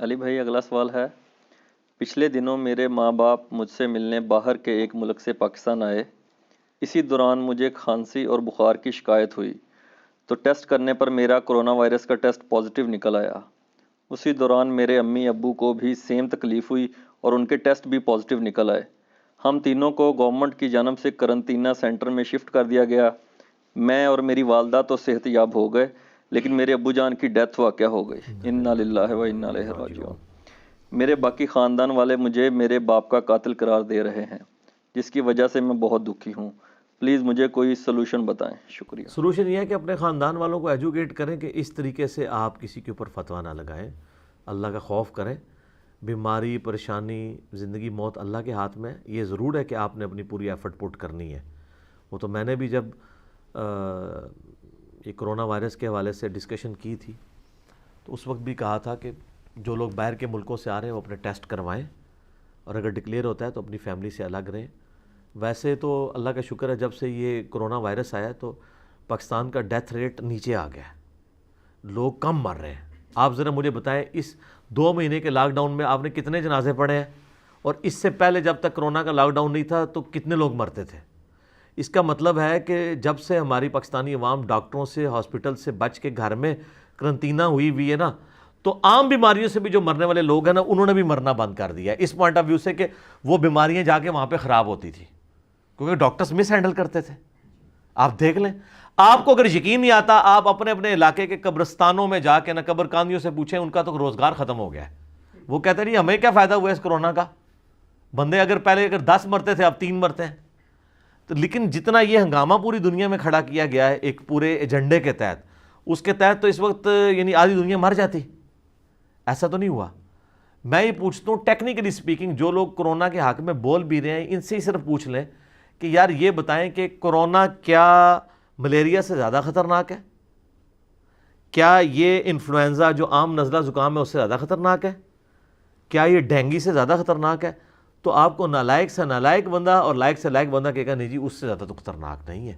علی بھائی اگلا سوال ہے، پچھلے دنوں میرے ماں باپ مجھ سے ملنے باہر کے ایک ملک سے پاکستان آئے۔ اسی دوران مجھے کھانسی اور بخار کی شکایت ہوئی تو ٹیسٹ کرنے پر میرا کرونا وائرس کا ٹیسٹ پازیٹیو نکل آیا۔ اسی دوران میرے امی ابو کو بھی سیم تکلیف ہوئی اور ان کے ٹیسٹ بھی پازیٹیو نکل آئے۔ ہم تینوں کو گورنمنٹ کی جانب سے قرنطینہ سینٹر میں شفٹ کر دیا گیا۔ میں اور میری والدہ تو صحت یاب ہو گئے، لیکن میرے ابو جان کی ڈیتھ واقع ہو گئی۔ انا للہ و انا الیہ راجعون۔ میرے باقی خاندان والے مجھے میرے باپ کا قاتل قرار دے رہے ہیں، جس کی وجہ سے میں بہت دکھی ہوں۔ پلیز مجھے کوئی سلوشن بتائیں، شکریہ۔ سلوشن یہ ہے کہ اپنے خاندان والوں کو ایجوکیٹ کریں کہ اس طریقے سے آپ کسی کے اوپر فتویٰ نہ لگائیں، اللہ کا خوف کریں۔ بیماری، پریشانی، زندگی موت اللہ کے ہاتھ میں، یہ ضرور ہے کہ آپ نے اپنی پوری ایفرٹ پٹ کرنی ہے۔ وہ تو میں نے بھی جب یہ کرونا وائرس کے حوالے سے ڈسکشن کی تھی تو اس وقت بھی کہا تھا کہ جو لوگ باہر کے ملکوں سے آ رہے ہیں وہ اپنے ٹیسٹ کروائیں، اور اگر ڈکلیئر ہوتا ہے تو اپنی فیملی سے الگ رہیں۔ ویسے تو اللہ کا شکر ہے جب سے یہ کرونا وائرس آیا تو پاکستان کا ڈیتھ ریٹ نیچے آ گیا ہے، لوگ کم مر رہے ہیں۔ آپ ذرا مجھے بتائیں اس 2 مہینے کے لاک ڈاؤن میں آپ نے کتنے جنازے پڑھے ہیں، اور اس سے پہلے جب تک کرونا کا لاک ڈاؤن نہیں تھا تو کتنے لوگ مرتے تھے؟ اس کا مطلب ہے کہ جب سے ہماری پاکستانی عوام ڈاکٹروں سے، ہاسپٹل سے بچ کے گھر میں قرنطینہ ہوئی ہے نا، تو عام بیماریوں سے بھی جو مرنے والے لوگ ہیں نا، انہوں نے بھی مرنا بند کر دیا ہے، اس پوائنٹ آف ویو سے کہ وہ بیماریاں جا کے وہاں پہ خراب ہوتی تھی کیونکہ ڈاکٹرز مس ہینڈل کرتے تھے۔ آپ دیکھ لیں، آپ کو اگر یقین نہیں آتا، آپ اپنے اپنے علاقے کے قبرستانوں میں جا کے نا قبر کاندیوں سے پوچھیں، ان کا تو روزگار ختم ہو گیا ہے۔ وہ کہتے نہیں ہمیں کیا فائدہ ہوا اس کرونا کا، بندے اگر پہلے 10 مرتے تھے اب 3 مرتے ہیں۔ تو لیکن جتنا یہ ہنگامہ پوری دنیا میں کھڑا کیا گیا ہے ایک پورے ایجنڈے کے تحت، اس کے تحت تو اس وقت یعنی آدھی دنیا مر جاتی، ایسا تو نہیں ہوا۔ میں یہ پوچھتا ہوں ٹیکنیکلی سپیکنگ، جو لوگ کرونا کے حق میں بول بھی رہے ہیں ان سے ہی صرف پوچھ لیں کہ یار یہ بتائیں کہ کرونا کیا ملیریا سے زیادہ خطرناک ہے؟ کیا یہ انفلوئنزا جو عام نزلہ زکام ہے اس سے زیادہ خطرناک ہے؟ کیا یہ ڈینگی سے زیادہ خطرناک ہے؟ تو آپ کو نالائق سے نالائق بندہ اور لائق سے لائق بندہ کہے گا نہیں جی اس سے زیادہ تو خطرناک نہیں ہے۔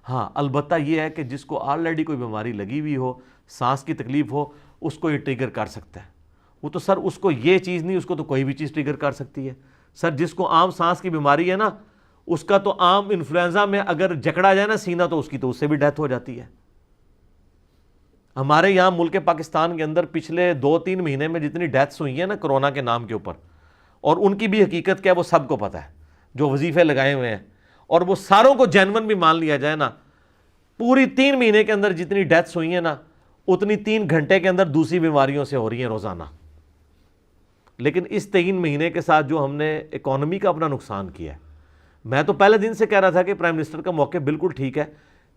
ہاں البتہ یہ ہے کہ جس کو آلریڈی کوئی بیماری لگی ہوئی ہو، سانس کی تکلیف ہو، اس کو یہ ٹریگر کر سکتا ہے۔ وہ تو سر اس کو یہ چیز نہیں، اس کو تو کوئی بھی چیز ٹریگر کر سکتی ہے۔ سر جس کو عام سانس کی بیماری ہے نا، اس کا تو عام انفلوئنزا میں اگر جکڑا جائے نا سینہ تو اس کی تو اس سے بھی ڈیتھ ہو جاتی ہے۔ ہمارے یہاں ملک پاکستان کے اندر پچھلے 2-3 مہینے میں جتنی ڈیتھس ہوئی ہیں نا کرونا کے نام کے اوپر، اور ان کی بھی حقیقت کیا ہے وہ سب کو پتہ ہے جو وظیفے لگائے ہوئے ہیں، اور وہ ساروں کو جینون بھی مان لیا جائے نا، پوری 3 مہینے کے اندر جتنی ڈیتھس ہوئی ہیں نا اتنی 3 گھنٹے کے اندر دوسری بیماریوں سے ہو رہی ہیں روزانہ۔ لیکن اس 3 مہینے کے ساتھ جو ہم نے اکانومی کا اپنا نقصان کیا ہے، میں تو پہلے دن سے کہہ رہا تھا کہ پرائم منسٹر کا موقع بالکل ٹھیک ہے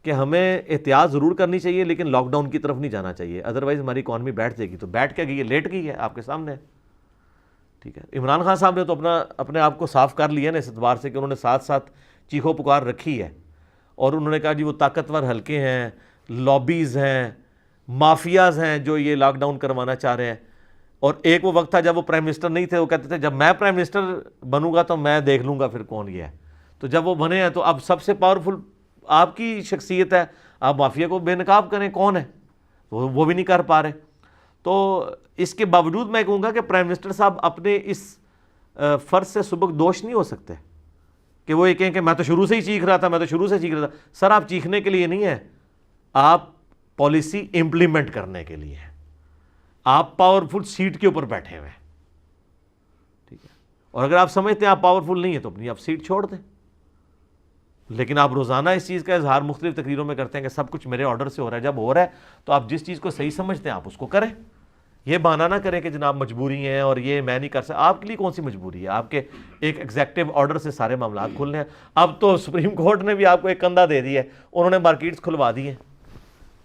کہ ہمیں احتیاط ضرور کرنی چاہیے لیکن لاک ڈاؤن کی طرف نہیں جانا چاہیے، ادروائز ہماری اکانومی بیٹھ جائے گی۔ تو بیٹھ کے گئی ہے، لیٹ گئی ہے آپ کے سامنے، ٹھیک ہے۔ عمران خان صاحب نے تو اپنے آپ کو صاف کر لیا نا اس اعتبار سے کہ انہوں نے ساتھ ساتھ چیخو پکار رکھی ہے، اور انہوں نے کہا جی وہ طاقتور حلقے ہیں، لابیز ہیں، مافیاز ہیں جو یہ لاک ڈاؤن کروانا چاہ رہے ہیں۔ اور ایک وہ وقت تھا جب وہ پرائم منسٹر نہیں تھے، وہ کہتے تھے جب میں پرائم منسٹر بنوں گا تو میں دیکھ لوں گا پھر کون یہ ہے۔ تو جب وہ بنے ہیں تو اب سب سے پاورفل آپ کی شخصیت ہے، آپ مافیا کو بے نقاب کریں، کون ہے؟ وہ بھی نہیں کر پا رہے۔ تو اس کے باوجود میں کہوں گا کہ پرائم منسٹر صاحب اپنے اس فرض سے سبک دوش نہیں ہو سکتے کہ وہ یہ کہیں کہ میں تو شروع سے ہی چیخ رہا تھا، سر آپ چیخنے کے لیے نہیں ہے، آپ پالیسی امپلیمنٹ کرنے کے لیے ہیں، آپ پاورفل سیٹ کے اوپر بیٹھے ہوئے ہیں، ٹھیک ہے۔ اور اگر آپ سمجھتے ہیں آپ پاورفل نہیں ہیں تو اپنی آپ سیٹ چھوڑ دیں، لیکن آپ روزانہ اس چیز کا اظہار مختلف تقریروں میں کرتے ہیں کہ سب کچھ میرے آرڈر سے ہو رہا ہے۔ جب ہو رہا ہے تو آپ جس چیز کو صحیح سمجھتے ہیں آپ اس کو کریں، یہ بہانہ نہ کریں کہ جناب مجبوری ہیں اور یہ میں نہیں کر سکتا۔ آپ کے لیے کون سی مجبوری ہے؟ آپ کے ایک ایگزیکٹو آرڈر سے سارے معاملات کھلنے ہیں۔ اب تو سپریم کورٹ نے بھی آپ کو ایک کندھا دے دی ہے، انہوں نے مارکیٹس کھلوا دی ہیں،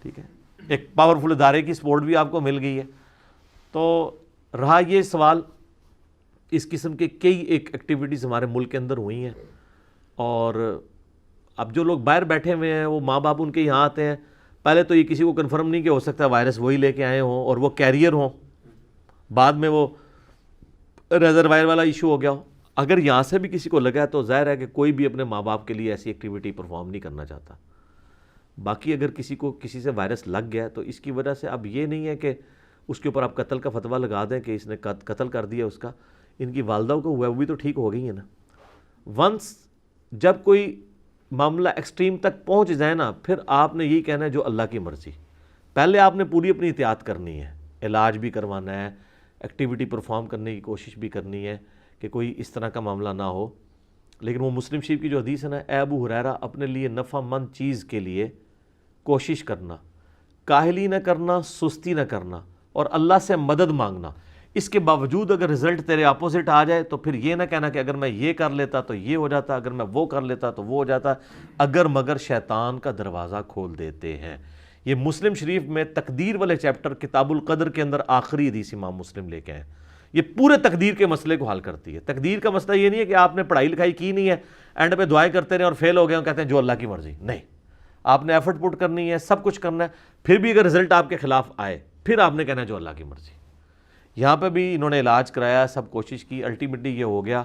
ٹھیک ہے، ایک پاورفل ادارے کی سپورٹ بھی آپ کو مل گئی ہے۔ تو رہا یہ سوال، اس قسم کے کئی ایک ایکٹیویٹیز ہمارے ملک کے اندر ہوئی ہیں، اور اب جو لوگ باہر بیٹھے ہوئے ہیں وہ ماں باپ ان کے یہاں آتے ہیں، پہلے تو یہ کسی کو کنفرم نہیں کہ ہو سکتا ہے وائرس وہی لے کے آئے ہوں اور وہ کیریئر ہوں، بعد میں وہ ریزروائر والا ایشو ہو گیا ہو۔ اگر یہاں سے بھی کسی کو لگا ہے تو ظاہر ہے کہ کوئی بھی اپنے ماں باپ کے لیے ایسی ایکٹیویٹی پرفارم نہیں کرنا چاہتا۔ باقی اگر کسی کو کسی سے وائرس لگ گیا تو اس کی وجہ سے اب یہ نہیں ہے کہ اس کے اوپر آپ قتل کا فتویٰ لگا دیں کہ اس نے قتل کر دیا اس کا. ان کی والدہ کو ہوا وہ بھی تو ٹھیک ہو گئی ہیں نا. ونس جب کوئی معاملہ ایکسٹریم تک پہنچ جائے نا, پھر آپ نے یہی کہنا ہے جو اللہ کی مرضی. پہلے آپ نے پوری اپنی احتیاط کرنی ہے, علاج بھی کروانا ہے, ایکٹیویٹی پرفارم کرنے کی کوشش بھی کرنی ہے کہ کوئی اس طرح کا معاملہ نہ ہو. لیکن وہ مسلم شریف کی جو حدیث ہے نا, اے ابو ہریرہ اپنے لیے نفع مند چیز کے لیے کوشش کرنا, کاہلی نہ کرنا, سستی نہ کرنا, اور اللہ سے مدد مانگنا. اس کے باوجود اگر رزلٹ تیرے اپوزٹ آ جائے تو پھر یہ نہ کہنا کہ اگر میں یہ کر لیتا تو یہ ہو جاتا, اگر میں وہ کر لیتا تو وہ ہو جاتا. اگر مگر شیطان کا دروازہ کھول دیتے ہیں. یہ مسلم شریف میں تقدیر والے چیپٹر کتاب القدر کے اندر آخری حدیث امام مسلم لے کے ہیں. یہ پورے تقدیر کے مسئلے کو حل کرتی ہے. تقدیر کا مسئلہ یہ نہیں ہے کہ آپ نے پڑھائی لکھائی کی نہیں ہے, اینڈ پہ دعائیں کرتے رہے اور فیل ہو گئے اور کہتے ہیں جو اللہ کی مرضی. نہیں, آپ نے ایفرٹ پٹ کرنی ہے, سب کچھ کرنا ہے, پھر بھی اگر رزلٹ آپ کے خلاف آئے پھر آپ نے کہنا ہے جو اللہ کی مرضی. یہاں پہ بھی انہوں نے علاج کرایا, سب کوشش کی, الٹیمیٹلی یہ ہو گیا.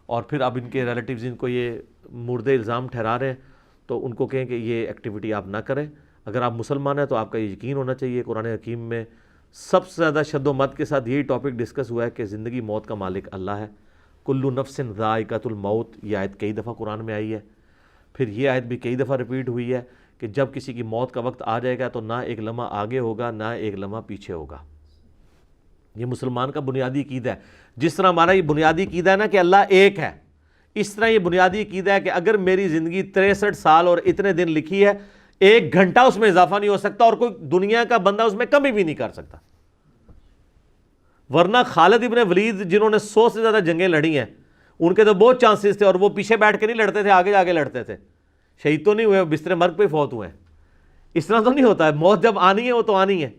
اور پھر اب ان کے ریلیٹیوز ان کو یہ مردہ الزام ٹھہرا رہے ہیں, تو ان کو کہیں کہ یہ ایکٹیویٹی آپ نہ کریں. اگر آپ مسلمان ہیں تو آپ کا یہ یقین ہونا چاہیے. قرآن حکیم میں سب سے زیادہ شد و مت کے ساتھ یہی ٹاپک ڈسکس ہوا ہے کہ زندگی موت کا مالک اللہ ہے. کلو نفس ذائقۃ الموت, یہ آیت کئی دفعہ قرآن میں آئی ہے. پھر یہ آیت بھی کئی دفعہ ریپیٹ ہوئی ہے کہ جب کسی کی موت کا وقت آ جائے گا تو نہ ایک لمحہ آگے ہوگا نہ ایک لمحہ پیچھے ہوگا. یہ مسلمان کا بنیادی عقیدہ ہے. جس طرح ہمارا یہ بنیادی عقیدہ ہے نا کہ اللہ ایک ہے, اس طرح یہ بنیادی عقیدہ ہے کہ اگر میری زندگی 63 سال اور اتنے دن لکھی ہے, 1 گھنٹہ اس میں اضافہ نہیں ہو سکتا اور کوئی دنیا کا بندہ اس میں کمی بھی نہیں کر سکتا. ورنہ خالد ابن ولید جنہوں نے 100 سے زیادہ جنگیں لڑی ہیں, ان کے تو بہت چانسز تھے, اور وہ پیچھے بیٹھ کے نہیں لڑتے تھے, آگے جا کے لڑتے تھے. شہید تو نہیں ہوئے, بستر مرگ پہ فوت ہوئے ہیں. اس طرح تو نہیں ہوتا ہے. موت جب آنی ہے وہ تو آنی ہے.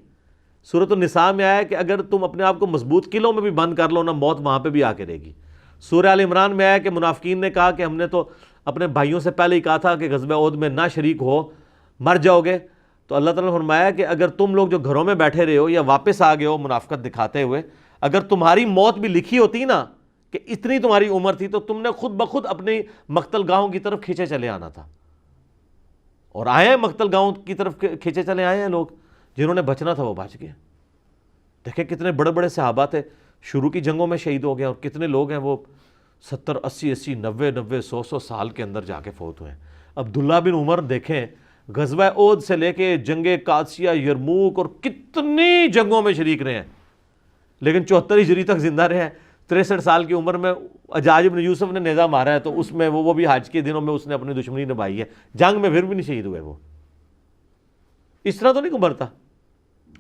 سورۃ النساء میں آیا ہے کہ اگر تم اپنے آپ کو مضبوط قلعوں میں بھی بند کر لو نا, موت وہاں پہ بھی آ کے رہے گی. سورہ آل عمران میں آیا کہ منافقین نے کہا کہ ہم نے تو اپنے بھائیوں سے پہلے ہی کہا تھا کہ غزوہ احد میں نہ شریک ہو, مر جاؤ گے. تو اللہ تعالیٰ نے فرمایا کہ اگر تم لوگ جو گھروں میں بیٹھے رہے ہو یا واپس آ گئے ہو منافقت دکھاتے ہوئے, اگر تمہاری موت بھی لکھی ہوتی نا کہ اتنی تمہاری عمر تھی, تو تم نے خود بخود اپنی مقتل گاہوں کی طرف کھینچے چلے آنا تھا. اور آئے ہیں مقتل گاہوں کی طرف کھینچے چلے آئے ہیں لوگ. جنہوں نے بچنا تھا وہ بچ گئے. دیکھیں کتنے بڑے بڑے صحابہ تھے, شروع کی جنگوں میں شہید ہو گئے, اور کتنے لوگ ہیں وہ 70 80 90 100 سال کے اندر جا کے فوت ہوئے ہیں. عبداللہ بن عمر دیکھیں, غزوہ احد سے لے کے جنگ قادسیہ, یرموک, اور کتنی جنگوں میں شریک رہے ہیں, لیکن 74 ہجری تک زندہ رہے ہیں. 63 سال کی عمر میں حجاج بن یوسف نے نیزہ مارا ہے, تو اس میں وہ بھی حج کے دنوں میں اس نے اپنی دشمنی نبھائی ہے, جنگ میں پھر بھی نہیں شہید ہوئے. وہ اس طرح تو نہیں مرتا.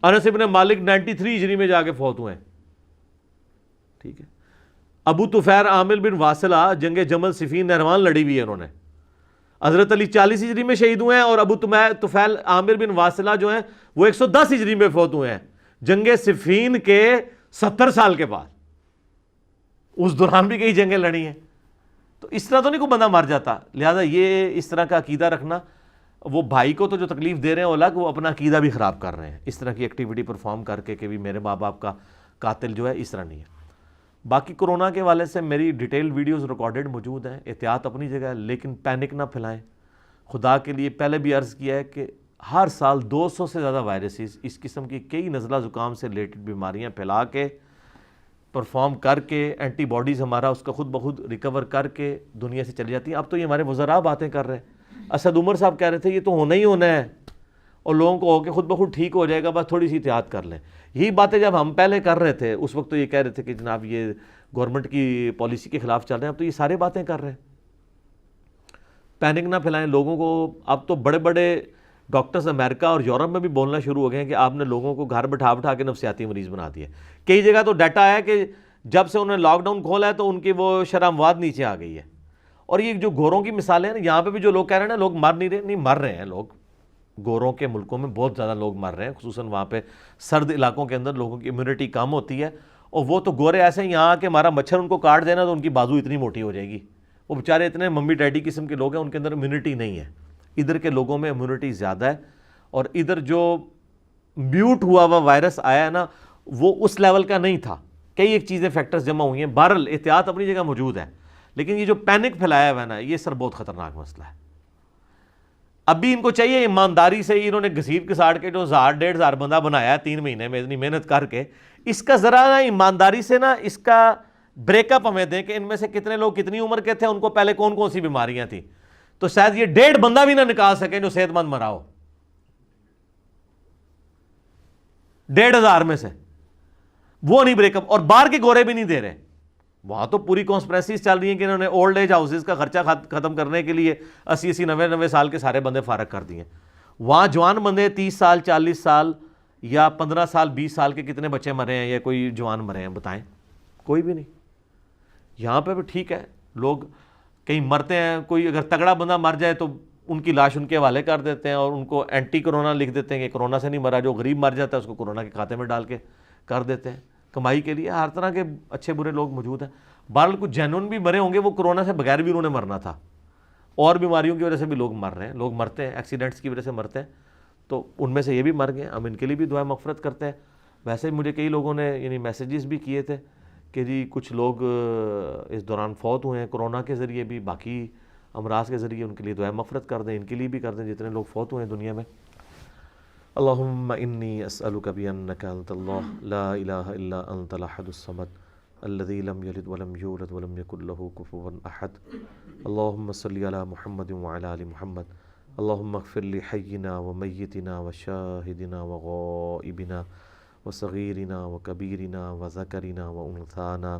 انس ابن مالک 93 ہجری میں جا کے فوت ہوئے ہیں. ٹھیک ہے. ابو طفیل عامر بن واصلہ جنگ جمل صفین نہروان لڑی ہوئی ہے انہوں نے. حضرت علی 40 ہجری میں شہید ہوئے ہیں, اور ابو طفیل عامر بن واصلہ جو ہیں وہ 110 ہجری میں فوت ہوئے ہیں, جنگ صفین کے 70 سال کے بعد. اس دوران بھی کئی جنگیں لڑی ہیں. تو اس طرح تو نہیں کوئی بندہ مر جاتا. لہذا یہ اس طرح کا عقیدہ رکھنا, وہ بھائی کو تو جو تکلیف دے رہے ہیں الگ, وہ اپنا عقیدہ بھی خراب کر رہے ہیں اس طرح کی ایکٹیویٹی پرفارم کر کے کہ بھی میرے ماں باپ کا قاتل جو ہے, اس طرح نہیں ہے. باقی کرونا کے حوالے سے میری ڈیٹیل ویڈیوز ریکارڈڈ موجود ہیں. احتیاط اپنی جگہ ہے, لیکن پینک نہ پھیلائیں. خدا کے لیے پہلے بھی عرض کیا ہے کہ ہر سال 200 سے زیادہ وائرسز, اس قسم کی کئی نزلہ زکام سے ریلیٹڈ بیماریاں پھیلا کے پرفارم کر کے اینٹی باڈیز ہمارا اس کا خود بخود ریکور کر کے دنیا سے چلی جاتی ہیں. اب تو یہ ہمارے وزراء باتیں کر رہے ہیں. اسد عمر صاحب کہہ رہے تھے یہ تو ہونا ہی ہونا ہے, اور لوگوں کو ہو کے خود بخود ٹھیک ہو جائے گا, بس تھوڑی سی احتیاط کر لیں. یہی باتیں جب ہم پہلے کر رہے تھے اس وقت تو یہ کہہ رہے تھے کہ جناب یہ گورنمنٹ کی پالیسی کے خلاف چل رہے ہیں. اب تو یہ سارے باتیں کر رہے ہیں. پینک نہ پھیلائیں لوگوں کو. اب تو بڑے بڑے ڈاکٹرز امریکہ اور یورپ میں بھی بولنا شروع ہو گئے ہیں کہ آپ نے لوگوں کو گھر بٹھا کے نفسیاتی مریض بنا دیا. کئی جگہ تو ڈیٹا ہے کہ جب سے انہوں نے لاک ڈاؤن کھولا ہے تو ان کی وہ شرح اموات نیچے آ گئی ہے. اور یہ جو گوروں کی مثالیں ہیں نا, یہاں پہ بھی جو لوگ کہہ رہے ہیں نا لوگ مر نہیں رہے, نہیں مر رہے ہیں لوگ. گوروں کے ملکوں میں بہت زیادہ لوگ مر رہے ہیں, خصوصاً وہاں پہ سرد علاقوں کے اندر لوگوں کی امیونٹی کم ہوتی ہے. اور وہ تو گورے ایسے ہیں یہاں کہ ہمارا مچھر ان کو کاٹ دینا تو ان کی بازو اتنی موٹی ہو جائے گی. وہ بیچارے اتنے ممی ڈیڈی قسم کے لوگ ہیں, ان کے اندر امیونٹی نہیں ہے. ادھر کے لوگوں میں امیونٹی زیادہ ہے, اور ادھر جو میوٹ ہوا ہوا وائرس آیا ہے نا وہ اس لیول کا نہیں تھا. کئی ایک چیزیں فیکٹرز جمع ہوئی ہیں. بہرحال احتیاط اپنی جگہ موجود ہے, لیکن یہ جو پینک پھیلایا ہوا ہے نا, یہ سر بہت خطرناک مسئلہ ہے. اب بھی ان کو چاہیے ایمانداری سے ہی انہوں نے گھسیٹ گھساڑ کے جو 1000-1500 بندہ بنایا ہے 3 مہینے میں اتنی محنت کر کے، اس کا ذرا نا ایمانداری سے نا اس کا بریک اپ ہمیں دیں کہ ان میں سے کتنے لوگ کتنی عمر کے تھے، ان کو پہلے کون کون سی بیماریاں تھیں، تو شاید یہ 1.5 بندہ بھی نہ نکال سکے جو صحت مند مرا ہو 1,500 میں سے، وہ نہیں بریک اپ، اور باہر کے گورے بھی نہیں دے رہے۔ وہاں تو پوری کانسپریسیز چل رہی ہیں کہ انہوں نے اولڈ ایج ہاؤسز کا خرچہ ختم کرنے کے لیے 80 90 سال کے سارے بندے فارغ کر دیے۔ وہاں جوان بندے 30 سال 40 سال یا 15 سال 20 سال کے کتنے بچے مرے ہیں یا کوئی جوان مرے ہیں بتائیں؟ کوئی بھی نہیں۔ یہاں پہ بھی ٹھیک ہے، لوگ کہیں مرتے ہیں، کوئی اگر تگڑا بندہ مر جائے تو ان کی لاش ان کے حوالے کر دیتے ہیں اور ان کو اینٹی کرونا لکھ دیتے ہیں کہ کرونا سے نہیں مرا، جو غریب مر جاتا ہے اس کو کرونا کے کھاتے میں ڈال کے کر دیتے ہیں کمائی کے لیے۔ ہر طرح کے اچھے برے لوگ موجود ہیں۔ بہرحال کچھ جینون بھی مرے ہوں گے، وہ کرونا سے بغیر بھی انہوں نے مرنا تھا، اور بیماریوں کی وجہ سے بھی لوگ مر رہے ہیں، لوگ مرتے ہیں ایکسیڈنٹس کی وجہ سے مرتے ہیں، تو ان میں سے یہ بھی مر گئے، ہم ان کے لیے بھی دعائیں مغفرت کرتے ہیں۔ ویسے مجھے کئی لوگوں نے یعنی میسیجز بھی کیے تھے کہ جی کچھ لوگ اس دوران فوت ہوئے ہیں کرونا کے ذریعے بھی، باقی امراض کے ذریعے، ان کے لیے دعائیں مغفرت کر دیں، ان کے لیے بھی کر دیں جتنے لوگ فوت ہوئے ہیں دنیا میں۔ اللہم انی اسألک بانک انت اللہ لا الہ الا انت الاحد الصمد الذی لم یلد ولم یولد ولم یکن له کفوا احد، اللہم صلی علی محمد وعلی آل محمد، اللہم اغفر لحینا ومیتنا وشاہدنا وغائبنا وصغیرنا وکبیرنا وذکرنا وانثانا،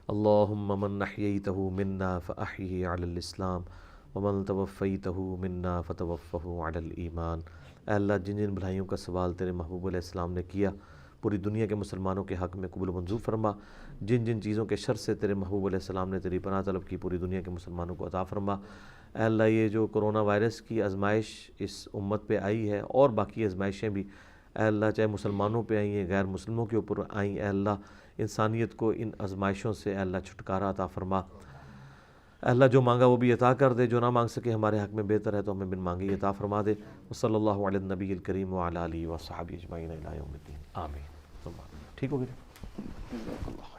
اللہم من احییتہ منا فاحیہ علی الاسلام ومن توفیتہ منا فتوفہ علی الایمان۔ اے اللہ جن جن بھلائیوں کا سوال تیرے محبوب علیہ السلام نے کیا پوری دنیا کے مسلمانوں کے حق میں قبول و منظور فرما، جن جن چیزوں کے شر سے تیرے محبوب علیہ السلام نے تیری پناہ طلب کی پوری دنیا کے مسلمانوں کو عطا فرما۔ اے اللہ یہ جو کرونا وائرس کی آزمائش اس امت پہ آئی ہے اور باقی آزمائشیں بھی اے اللہ چاہے مسلمانوں پہ آئی ہیں غیر مسلموں کے اوپر آئیں، اے اللہ انسانیت کو ان آزمائشوں سے اے اللہ چھٹکارا عطا فرما۔ اے اللہ جو مانگا وہ بھی عطا کر دے، جو نہ مانگ سکے ہمارے حق میں بہتر ہے تو ہمیں بن مانگے عطا فرما دے۔ وصلی اللہ علی النبی الکریم وعلی آلہ وصحبہ اجمعین الی یوم الدین، آمین۔ ٹھیک ہو گیا؟